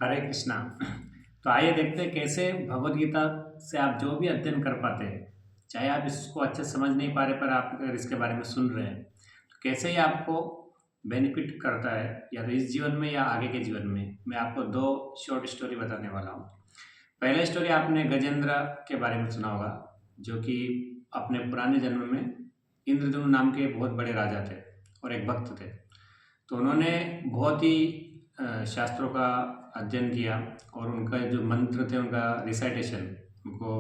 हरे कृष्णा। तो आइए देखते हैं कैसे भगवत गीता से आप जो भी अध्ययन कर पाते हैं, चाहे आप इसको अच्छे से समझ नहीं पा रहे पर आप अगर इसके बारे में सुन रहे हैं तो कैसे ये आपको बेनिफिट करता है, या तो इस जीवन में या आगे के जीवन में। मैं आपको दो शॉर्ट स्टोरी बताने वाला हूँ। पहला स्टोरी आपने गजेंद्र के बारे में सुना होगा, जो कि अपने पुराने जन्म में इंद्रद्युम्न नाम के बहुत बड़े राजा थे और एक भक्त थे। तो उन्होंने बहुत ही शास्त्रों का अध्ययन किया और उनका जो मंत्र थे उनका रिसाइटेशन उनको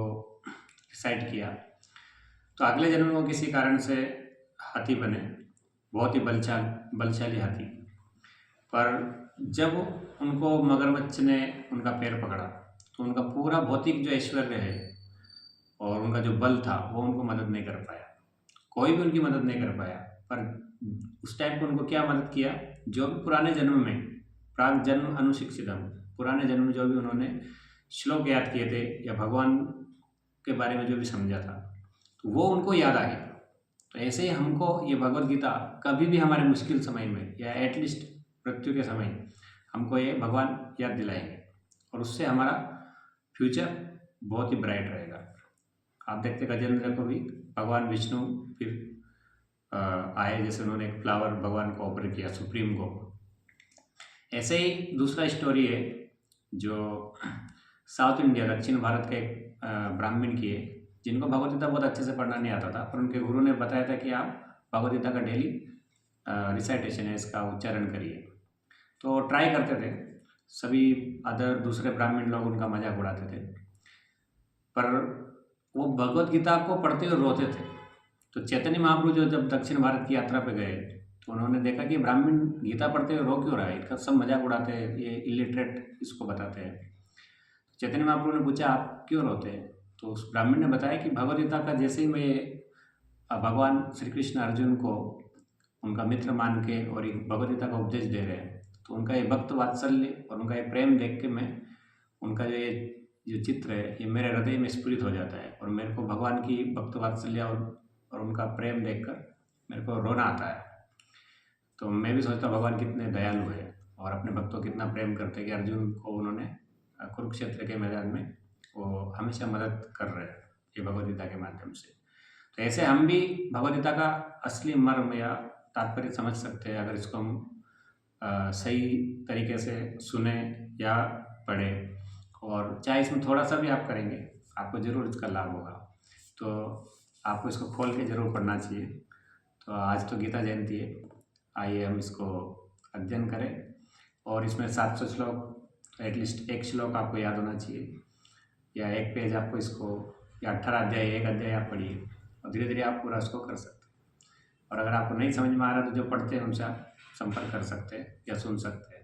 रिसाइट किया। तो अगले जन्म में वो किसी कारण से हाथी बने, बहुत ही बलशाली हाथी। पर जब उनको मगरमच्छ ने उनका पैर पकड़ा तो उनका पूरा भौतिक जो ऐश्वर्य है और उनका जो बल था वो उनको मदद नहीं कर पाया। कोई भी उनकी मदद नहीं कर पाया। पर उस टाइम पर उनको क्या मदद किया, जो भी पुराने जन्म में प्राग जन्म अनुशिक्षितम, पुराने जन्म में जो भी उन्होंने श्लोक याद किए थे या भगवान के बारे में जो भी समझा था तो वो उनको याद आ गया। तो ऐसे ही हमको ये भगवत गीता कभी भी हमारे मुश्किल समय में या एटलीस्ट मृत्यु के समय हमको ये भगवान याद दिलाएंगे और उससे हमारा फ्यूचर बहुत ही ब्राइट रहेगा। आप देखते गजेंद्र को भी भगवान विष्णु फिर आए, जैसे उन्होंने एक फ्लावर भगवान को ऑफर किया, सुप्रीम को। ऐसे ही दूसरा स्टोरी है जो साउथ इंडिया दक्षिण भारत के एक ब्राह्मण की है, जिनको भगवत गीता बहुत अच्छे से पढ़ना नहीं आता था, पर उनके गुरु ने बताया था कि आप भगवत गीता का डेली रिसाइटेशन है, इसका उच्चारण करिए। तो ट्राई करते थे, सभी अदर दूसरे ब्राह्मण लोग उनका मजाक उड़ाते थे, पर वो भगवत गीता को पढ़ते हुए रोते थे। तो चैतन्य महाप्रभु जो जब दक्षिण भारत की यात्रा पे गए तो उन्होंने देखा कि ब्राह्मण गीता पढ़ते हुए रो क्यों रहा है, इनका सब मजाक उड़ाते हैं, ये इलिटरेट इसको बताते हैं। चैतन्य महाप्रभु ने पूछा आप क्यों रोते हैं, तो उस ब्राह्मण ने बताया कि भगवत गीता का जैसे ही मैं भगवान श्री कृष्ण अर्जुन को उनका मित्र मान के और एक भगवत गीता का उपदेश दे रहे हैं, तो उनका ये भक्त वात्सल्य और उनका ये प्रेम देख के मैं उनका जो चित्र है ये मेरे हृदय में स्फुरित हो जाता है और मेरे को भगवान की भक्त वात्सल्य और उनका प्रेम देखकर मेरे को रोना आता है। तो मैं भी सोचता भगवान कितने दयालु है और अपने भक्तों को कितना प्रेम करते हैं कि अर्जुन को उन्होंने कुरुक्षेत्र के मैदान में वो हमेशा मदद कर रहे हैं ये भगवद गीता के माध्यम से। तो ऐसे हम भी भगवद गीता का असली मर्म या तात्पर्य समझ सकते हैं अगर इसको हम सही तरीके से सुने या पढ़ें, और चाहे इसमें थोड़ा सा भी आप करेंगे आपको ज़रूर इसका लाभ होगा। तो आपको इसको खोल के ज़रूर पढ़ना चाहिए। तो आज तो गीता जयंती है, आइए हम इसको अध्ययन करें। और इसमें 700 श्लोक, एटलीस्ट एक श्लोक आपको याद होना चाहिए या एक पेज आपको इसको, या 18 अध्याय एक अध्याय आप पढ़िए और धीरे धीरे आप पूरा इसको कर सकते हैं। और अगर आपको नहीं समझ में आ रहा तो जो पढ़ते हैं उनसे आप संपर्क कर सकते हैं या सुन सकते हैं।